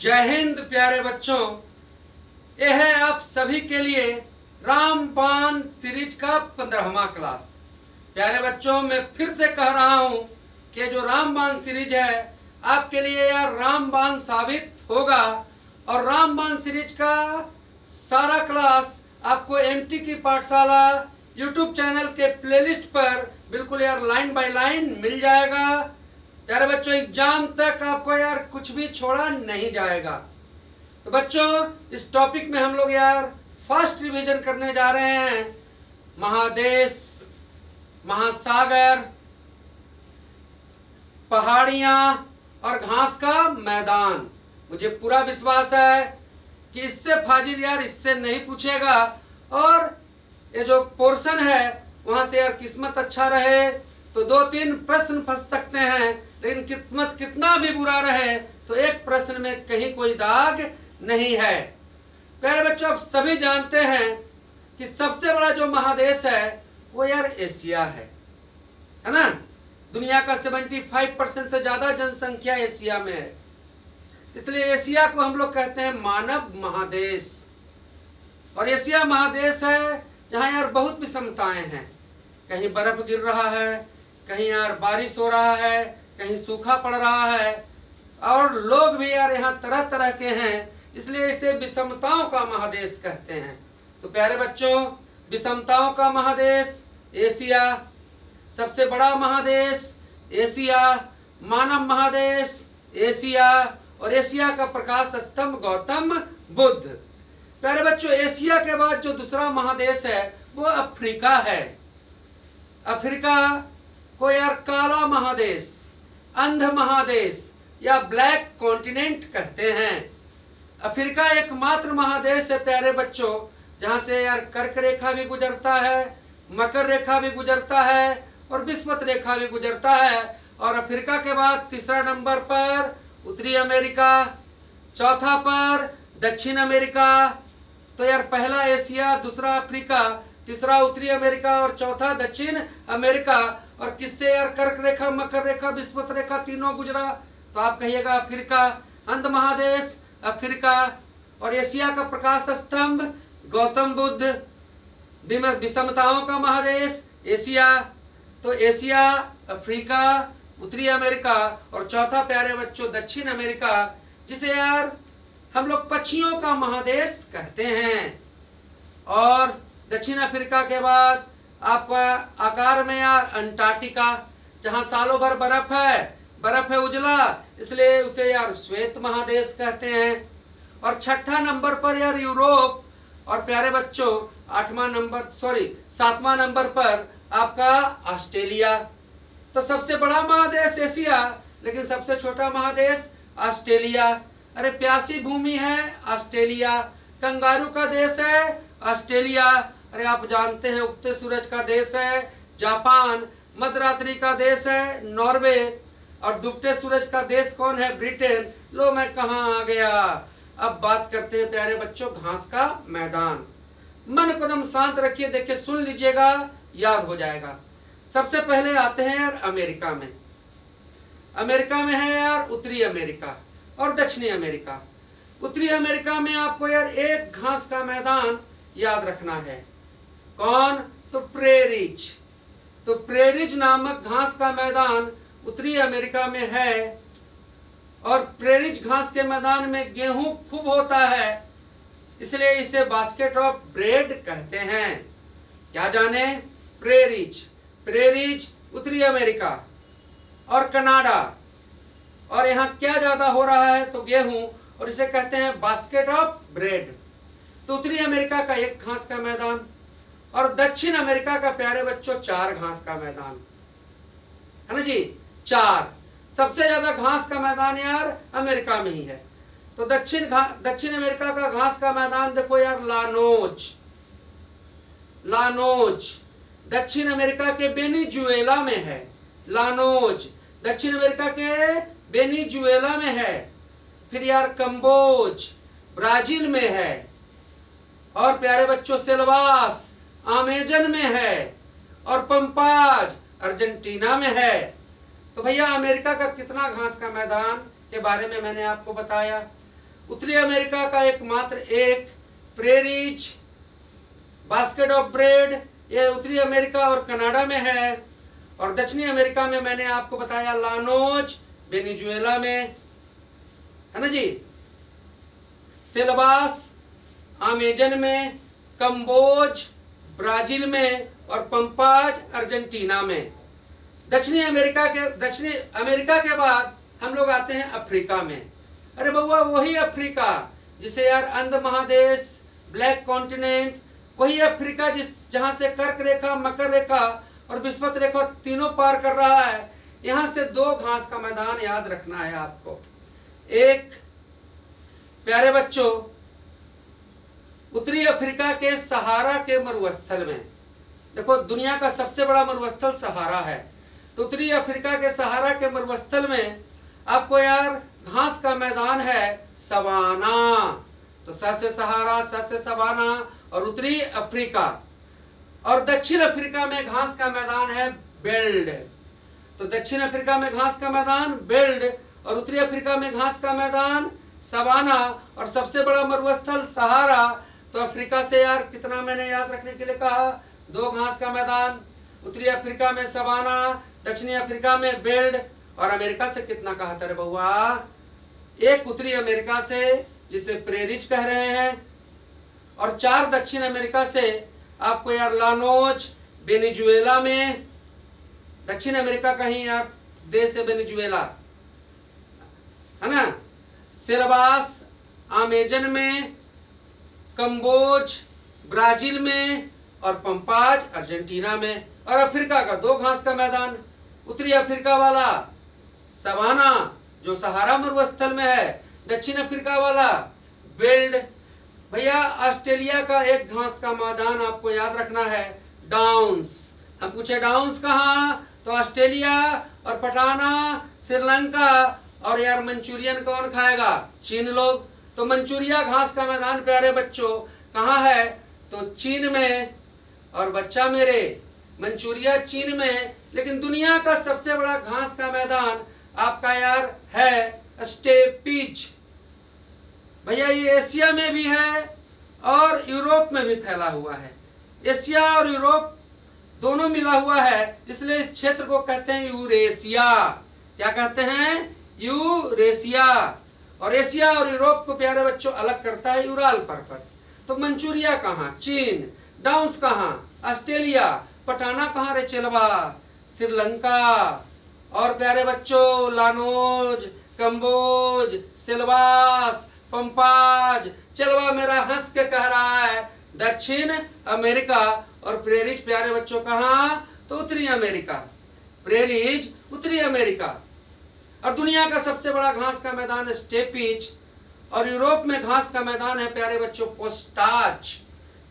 जय हिंद प्यारे बच्चों। यह है आप सभी के लिए रामबाण सीरीज का 15वां क्लास। प्यारे बच्चों, मैं फिर से कह रहा हूं कि जो रामबाण सीरीज है आपके लिए यार रामबाण साबित होगा। और रामबाण सीरीज का सारा क्लास आपको एमटी की पाठशाला यूट्यूब चैनल के प्लेलिस्ट पर बिल्कुल यार लाइन बाय लाइन मिल जाएगा। प्यारे बच्चों, एग्जाम तक आपको यार कुछ भी छोड़ा नहीं जाएगा। तो बच्चों, इस टॉपिक में हम लोग यार फर्स्ट रिवीजन करने जा रहे हैं महादेश, महासागर, पहाड़ियां और घास का मैदान। मुझे पूरा विश्वास है कि इससे फाजिल यार इससे नहीं पूछेगा। और ये जो पोर्शन है वहां से यार किस्मत अच्छा रहे तो 2-3 प्रश्न फंस सकते हैं, लेकिन किस्मत कितना भी बुरा रहे तो एक प्रश्न में कहीं कोई दाग नहीं है। प्यारे बच्चों, आप सभी जानते हैं कि सबसे बड़ा जो महादेश है वो यार एशिया है ना। दुनिया का 75% से ज्यादा जनसंख्या एशिया में है, इसलिए एशिया को हम लोग कहते हैं मानव महादेश। और एशिया महादेश है जहाँ यार बहुत विषमताएं हैं। कहीं बर्फ गिर रहा है, कहीं यार बारिश हो रहा है, कहीं सूखा पड़ रहा है, और लोग भी यार यहाँ तरह तरह के हैं, इसलिए इसे विषमताओं का महादेश कहते हैं। तो प्यारे बच्चों, विषमताओं का महादेश एशिया, सबसे बड़ा महादेश एशिया, मानव महादेश एशिया, और एशिया का प्रकाश स्तंभ गौतम बुद्ध। प्यारे बच्चों, एशिया के बाद जो दूसरा महादेश है वो अफ्रीका है। अफ्रीका को यार काला महादेश, अंध महादेश या ब्लैक कॉन्टिनेंट कहते हैं। अफ्रीका एकमात्र महादेश है प्यारे बच्चों जहां से यार कर्क रेखा भी गुजरता है, मकर रेखा भी गुजरता है और विषुवत रेखा भी गुजरता है। और अफ्रीका के बाद तीसरा नंबर पर उत्तरी अमेरिका, चौथा पर दक्षिण अमेरिका। तो यार पहला एशिया, दूसरा अफ्रीका, तीसरा उत्तरी अमेरिका और चौथा दक्षिण अमेरिका। और किससे यार कर्क रेखा, मकर रेखा, विषुवत रेखा तीनों गुजरा, तो आप कहिएगा अफ्रीका। अंध महादेश अफ्रीका, और एशिया का प्रकाश स्तंभ गौतम बुद्ध। विषमताओं का महादेश एशिया। तो एशिया, अफ्रीका, उत्तरी अमेरिका और चौथा प्यारे बच्चों दक्षिण अमेरिका, जिसे यार हम लोग पक्षियों का महादेश कहते हैं। और दक्षिण अफ्रीका के बाद आपका आकार में यार अंटार्कटिका, जहां सालों भर बर्फ है उजला, इसलिए उसे यार श्वेत महादेश कहते हैं। और छठा नंबर पर यार यूरोप, और प्यारे बच्चों सातवां नंबर पर आपका ऑस्ट्रेलिया। तो सबसे बड़ा महादेश एशिया, लेकिन सबसे छोटा महादेश ऑस्ट्रेलिया। अरे प्यासी भूमि है ऑस्ट्रेलिया, कंगारू का देश है ऑस्ट्रेलिया। अरे आप जानते हैं उगते सूरज का देश है जापान, मध्यरात्रि का देश है नॉर्वे, और डूबते सूरज का देश कौन है? ब्रिटेन। लो मैं कहाँ आ गया। अब बात करते हैं प्यारे बच्चों घास का मैदान। मन को एकदम शांत रखिए, देखिए सुन लीजिएगा, याद हो जाएगा। सबसे पहले आते हैं यार अमेरिका में। अमेरिका में है यार उत्तरी अमेरिका और दक्षिणी अमेरिका। उत्तरी अमेरिका में आपको यार एक घास का मैदान याद रखना है। कौन? तो प्रेरिज। तो प्रेरिज नामक घास का मैदान उत्तरी अमेरिका में है। और प्रेरिज घास के मैदान में गेहूं खूब होता है, इसलिए इसे बास्केट ऑफ ब्रेड कहते हैं। क्या जाने? प्रेरिज उत्तरी अमेरिका और कनाडा। और यहाँ क्या ज्यादा हो रहा है? तो गेहूं, और इसे कहते हैं बास्केट ऑफ ब्रेड। तो उत्तरी अमेरिका का एक घास का मैदान, और दक्षिण अमेरिका का प्यारे बच्चों 4 घास का मैदान है ना जी, 4। सबसे ज्यादा घास का मैदान यार अमेरिका में ही है। तो दक्षिण अमेरिका का घास का मैदान देखो यार लानोज दक्षिण अमेरिका के वेनेजुएला में है। लानोज दक्षिण अमेरिका के वेनेजुएला में है। फिर यार कंबोज ब्राजील में है। और प्यारे बच्चों सेल्वास अमेजन में है। और पंपाज अर्जेंटीना में है। तो भैया अमेरिका का कितना घास का मैदान के बारे में मैंने आपको बताया। उत्तरी अमेरिका का एकमात्र एक प्रेरीज, बास्केट ऑफ ब्रेड, ये उत्तरी अमेरिका और कनाडा में है। और दक्षिणी अमेरिका में मैंने आपको बताया लानोज, वेनेजुएला में, है ना जी, सेल्वास अमेजन में, कंबोज ब्राजील में और पंपाज अर्जेंटीना में। दक्षिणी अमेरिका के बाद हम लोग आते हैं अफ्रीका में। अरे बउआ वही अफ्रीका जिसे यार अंध महादेश, ब्लैक कॉन्टिनेंट, वही अफ्रीका जहां से कर्क रेखा, मकर रेखा और विषुवत रेखा तीनों पार कर रहा है। यहां से दो घास का मैदान याद रखना है आपको। एक प्यारे बच्चों, उत्तरी अफ्रीका के सहारा के मरुस्थल में, देखो दुनिया का सबसे बड़ा मरुस्थल सहारा है, तो उत्तरी अफ्रीका के सहारा के मरुस्थल में आपको यार घास का मैदान है सवाना। तो स से सहारा, स से सवाना और उत्तरी अफ्रीका। और दक्षिण अफ्रीका में घास का मैदान है बेल्ड। तो दक्षिण अफ्रीका में घास का मैदान बेल्ड और उत्तरी अफ्रीका में घास का मैदान सवाना और सबसे बड़ा मरुस्थल सहारा। तो अफ्रीका से यार कितना मैंने याद रखने के लिए कहा, दो घास का मैदान, उत्तरी अफ्रीका में सवाना, दक्षिणी अफ्रीका में बेल्ड। और अमेरिका से कितना कहा था रे बउआ, एक उत्तरी अमेरिका से जिसे प्रेरिज कह रहे हैं और 4 दक्षिण अमेरिका से आपको यार लानोज, वेनेजुएला में, दक्षिण अमेरिका का ही यार देश है वेनेजुएला, है ना, सेल्वास अमेजन में, कंबोज ब्राजील में और पंपाज अर्जेंटीना में। और अफ्रीका का दो घास का मैदान, उत्तरी अफ्रीका वाला सवाना जो सहारा मरुस्थल में है, दक्षिण अफ्रीका वाला बेल्ड। भैया ऑस्ट्रेलिया का एक घास का मैदान आपको याद रखना है डाउन्स। हम पूछे डाउन्स कहाँ, तो ऑस्ट्रेलिया और पटाना श्रीलंका। और यार मंचूरियन कौन खाएगा, चीन लोग। तो मंचूरिया घास का मैदान प्यारे बच्चों कहाँ है, तो चीन में। और बच्चा मेरे मंचूरिया चीन में, लेकिन दुनिया का सबसे बड़ा घास का मैदान आपका यार है स्टेपीज। भैया ये एशिया में भी है और यूरोप में भी फैला हुआ है। एशिया और यूरोप दोनों मिला हुआ है, इसलिए इस क्षेत्र को कहते हैं यूरेशिया। क्या कहते हैं, यूरेशिया। और एशिया और यूरोप को प्यारे बच्चों अलग करता है यूराल पर्वत। तो मंचूरिया कहाँ, चीन। डाउन्स कहाँ, ऑस्ट्रेलिया। पटाना कहाँ रे चेलवा, श्रीलंका। और प्यारे बच्चों लानोज, कंबोज, सेल्वास, पंपाज। चेलवा मेरा हंस के कह रहा है दक्षिण अमेरिका। और प्रेरिज प्यारे बच्चों कहाँ, तो उत्तरी अमेरिका। प्रेरिज उत्तरी अमेरिका। और दुनिया का सबसे बड़ा घास का मैदान स्टेपीज। और यूरोप में घास का मैदान है प्यारे बच्चों पोस्टाज।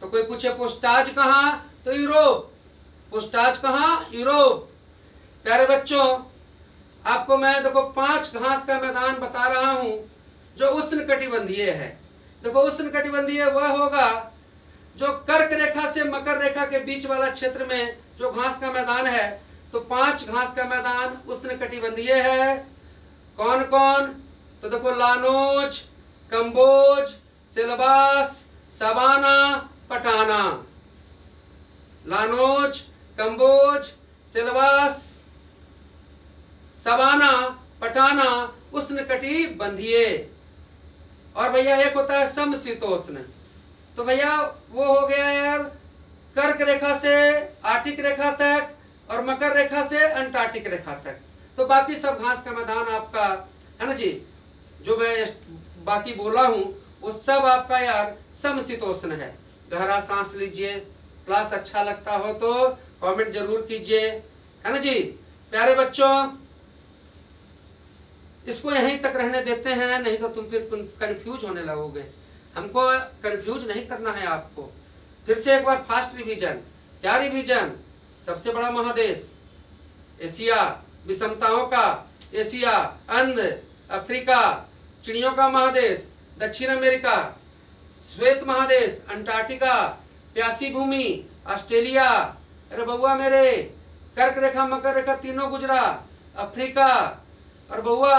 तो कोई पूछे पोस्टाज कहाँ, तो यूरोप। पोस्टाज कहाँ, यूरोप। प्यारे बच्चों आपको मैं देखो 5 घास का मैदान बता रहा हूं जो उष्णकटिबंधीय है। देखो उष्णकटिबंधीय वह होगा जो कर्क रेखा से मकर रेखा के बीच वाला क्षेत्र में जो घास का मैदान है। तो 5 घास का मैदान उष्णकटिबंधीय है। कौन कौन, तो देखो लानोज, कंबोज, सेल्वास, सवाना, पटाना। लानोज, कंबोज, सेल्वास, सवाना, पटाना उष्णकटिबंधीय। और भैया एक होता है समशीतोष्ण। तो भैया वो हो गया यार कर्क रेखा से आर्टिक रेखा तक और मकर रेखा से अंटार्कटिक रेखा तक। तो बाकी सब घास का मैदान आपका है ना जी, जो मैं बाकी बोला हूं वो सब आपका यार समशीतोष्ण है। गहरा सांस लीजिए। क्लास अच्छा लगता हो तो कमेंट जरूर कीजिए, है ना जी। प्यारे बच्चों इसको यहीं तक रहने देते हैं, नहीं तो तुम फिर कंफ्यूज होने लगोगे। हमको कंफ्यूज नहीं करना है आपको। फिर से एक बार फास्ट रिवीजन। क्या रिवीजन, सबसे बड़ा महादेश एशिया, विषमताओं का एशिया, अंध अफ्रीका, चिड़ियों का महादेश दक्षिण अमेरिका, श्वेत महादेश अंटार्कटिका, प्यासी भूमि ऑस्ट्रेलिया। अरे बउआ मेरे कर्क रेखा मकर रेखा तीनों गुजरा, अफ्रीका। और बउआ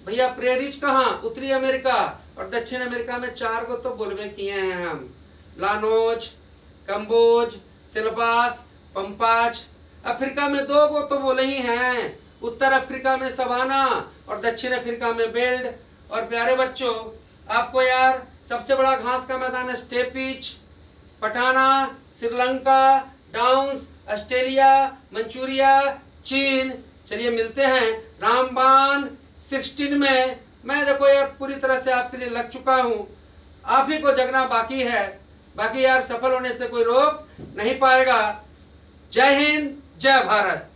भैया प्रेरिज कहाँ, उत्तरी अमेरिका और दक्षिण अमेरिका में 4 को तो बोलवे किए हैं हम, लानोज, कंबोज, सिलबास, पंपाज। अफ्रीका में 2 को तो बोले ही हैं, उत्तर अफ्रीका में सवाना और दक्षिण अफ्रीका में बेल्ड। और प्यारे बच्चों, आपको यार सबसे बड़ा घास का मैदान है स्टेपीच, पटाना, श्रीलंका, डाउन्स, ऑस्ट्रेलिया, मंचूरिया, चीन। चलिए मिलते हैं रामबान 16 में। मैं देखो यार पूरी तरह से आपके लिए लग चुका हूँ, आप ही को जगना बाकी है, बाकी यार सफल होने से कोई रोक नहीं पाएगा। जय हिंद, जय भारत।